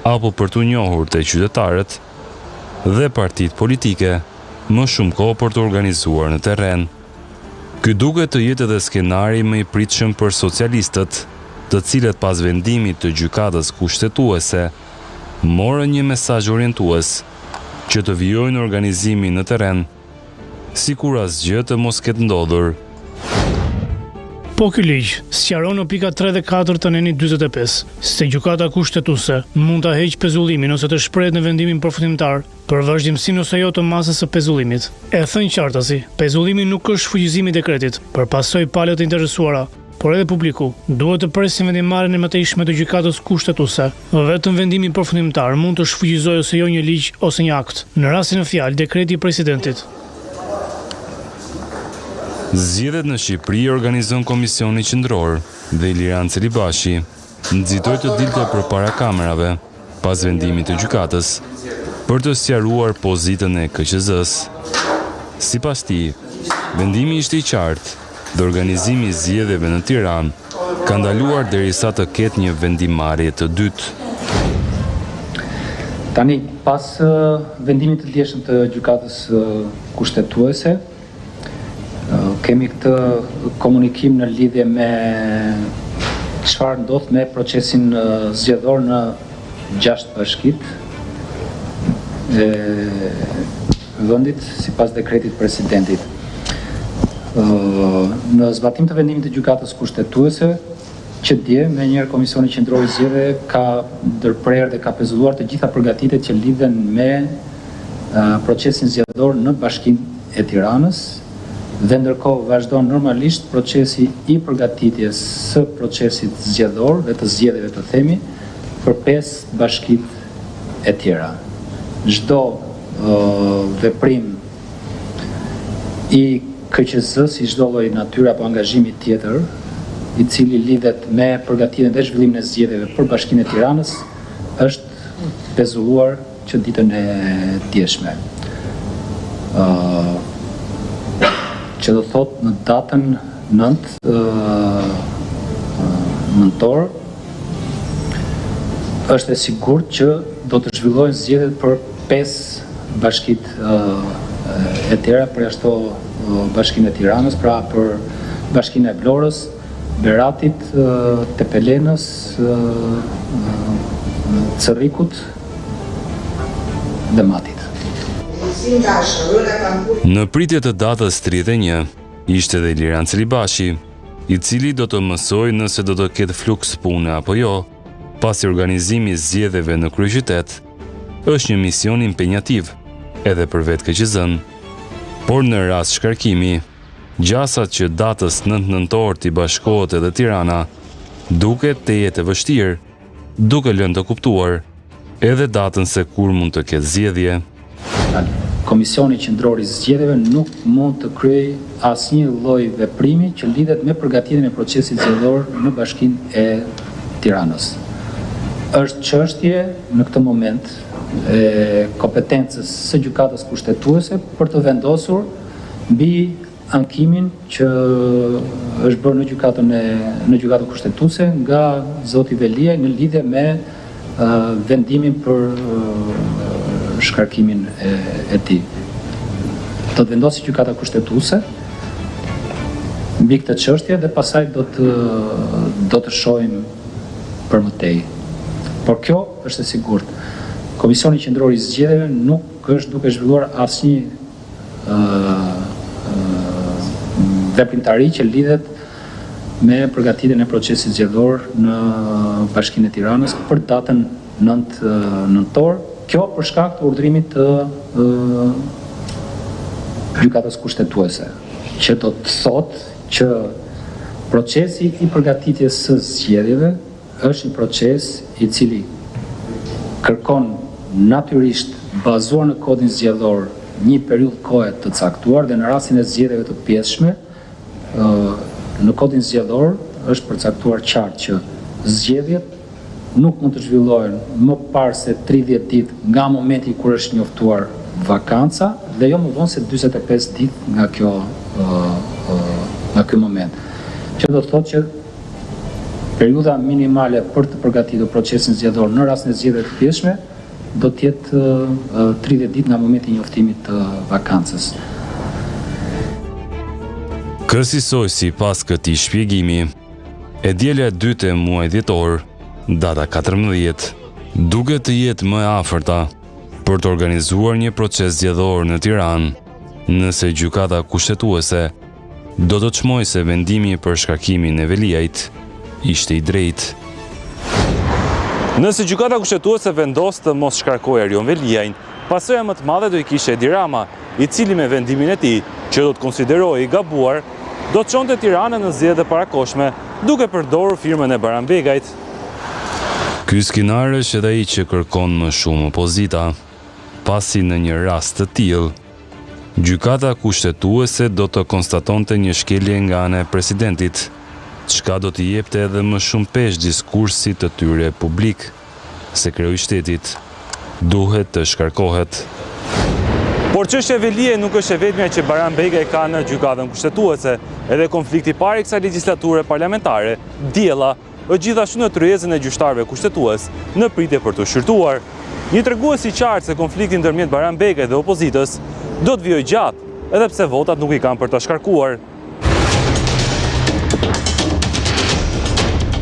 apo për t'u njohur te qytetarët dhe partitë politike më shumë kohë për të organizuar në terren. Ky duket të jetë edhe skenari më i pritshëm për socialistët, të cilët pas vendimit të gjykatës kushtetuese morën një mesazh orientues që të vijojnë organizimin në terren, sikur asgjë të mos ketë ndodhur. Po ky ligj sqaron në pika 3 dhe 4 të nenit 45 se gjykata kushtetuese mund ta heqë pezullimin ose të shprehet në vendimin përfundimtar për vazhdimsinë ose jo të masës së pezullimit. E thënë qartasi, pezullimi nuk është shfuqizim i dekretit, përpasoj palët e interesuara, por edhe publiku duhet të presin vendimarrjen e mëtejshme të gjykatës kushtetuese. Vetëm vendimi përfundimtar mund të shfuqizojë ose jo një ligj ose një akt. Në rastin e fjalë, dekreti i presidentit. Zgjedhjet në Shqipëri organizon Komisioni Qendror dhe Iliran Celibashi nxitoi të dilte përpara kamerave pas vendimit të gjykatës për të sqaruar pozitën e KQZ-s. Sipas tij, vendimi ishte i qartë dhe organizimi i zgjedhjeve në Tiranë ka ndaluar derisa të ketë një vendimarrje të dytë. Tani, pas vendimit të djeshëm të gjykatës kushtetuese, kemi këtë komunikim në lidhje me çfarë ndodh me procesin zgjedhor në 6 bashkitë e vendit sipas dekretit presidentit. Në zbatim të vendimit të gjykatës kushtetuese, që dje me njëherë Komisioni Qendror i Zgjedhjeve ka ndërprerë dhe ka pezulluar të gjitha përgatitjet që lidhen me procesin zgjedhor në Bashkinë e Tiranës, dhe ndërkohë vazhdon normalisht procesi i përgatitjes së procesit zgjedhor dhe të zgjedhjeve të themi për 5 bashkitë e tjera. Çdo veprim i KQZ-s, si çdo lloj natyre apo angazhimi tjetër, i cili lidhet me përgatitjen dhe zhvillimin e zgjedhjeve për Bashkinë e Tiranës, është pezulluar që ditën e djeshme. Që do thot në datën 9 nëntor është e sigurt që do të zhvillohen zgjedhjet për 5 bashkitë e tjera, për ashtu Bashkinë e Tiranës, pra për Bashkinë e Vlorës, Beratit, Tepelenës, Cerrikut dhe Matit. Në pritje të datës 31, ishte dhe Iliran Celibashi, i cili do të mësoj nëse do të ketë fluks pune apo jo, pasi organizimi i zgjedhjeve në kryeqytet është një mision impenjativ edhe për vetë KQZ-n. Por në rast shkarkimi, gjasat që datës 9 nëntor t'i bashkohet edhe Tirana, duket të jetë e vështirë, duke lënë të kuptuar edhe datën se kur mund të ketë zgjedhje. Komisioni Qendror i Zgjedhjeve nuk mund të kryejë asnjë lloj veprimi që lidhet me përgatitjen e procesit zgjedhor në Bashkinë e Tiranës. Është çështje në këtë moment e kompetencës së gjykatës kushtetuese për të vendosur mbi ankimin që është bërë në gjykatën kushtetuese nga zoti Veliaj në lidhje me vendimin për shkarkimin e tij. Do të vendosë gjykata kushtetuese mbi këtë çështje dhe pastaj do të shohim për mëtej. Por kjo është e sigurt. Komisioni Qendror i Zgjedhjeve nuk është duke zhvilluar asnjë veprimtari që lidhet me përgatitjen e procesit zgjedhor në Bashkinë e Tiranës për datën 9 nëntor. Kjo për shkak të urdhërimit të gjykatës kushtetuese, që do të thotë që procesi i përgatitjes së zgjedhjeve është një proces i cili kërkon natyrisht bazuar në kodin zgjedhor një periudhë kohe të caktuar dhe në rastin e zgjedhjeve të pjesshme në kodin zgjedhor është përcaktuar qartë që zgjedhjet nuk mund të zhvillohen më parë se 30 ditë nga momenti kur është njoftuar vakanca dhe jo më vonë se 45 ditë nga ky moment. Që do të thotë që periudha minimale për të përgatitur procesin zgjedhor në rast në zgjedhje të pjeshme do të jetë 30 ditë nga momenti i njoftimit të vakancës. Kërsisoj si pas këtij shpjegimi, e dielja e dytë e muajit dhjetor, data 14, duket të jetë më e afërta për të organizuar një proces zgjedhor në Tiranë, nëse gjykata kushtetuese do të çmojë se vendimi për shkarkimin e Veliajt ishte i drejtë. Nëse gjykata kushtetuese vendos të mos shkarkojë Erion Veliajin, pasojë më të madhe do i kishte Edi Rama, i cili me vendimin e tij, që do të konsiderohej i gabuar, do të çonte Tiranën në zgjedhje të parakoshme, duke përdorur firmën e Baran Begajt. Ky skenar është edhe ai që kërkon më shumë opozita, pasi në një rast të tillë, gjykata kushtetuese do të konstatonte një shkelje nga ana e presidentit, çka do t'i jepte edhe më shumë peshë diskursit të tyre publik, se kreu i shtetit duhet të shkarkohet. Por çështja e Veliaj nuk është e vetmja që Baran Begaj ka në gjykatën kushtetuese, edhe konflikti i parë i kësaj legjislature parlamentare, diella, është gjithashtu në tryezën e gjyqtarëve kushtetues, në pritje për të shqyrtuar. Një tregues i qartë se konflikti ndërmjet Baran Begaj dhe opozitës do të vijojë gjatë, edhe pse votat nuk i kanë për ta shkarkuar.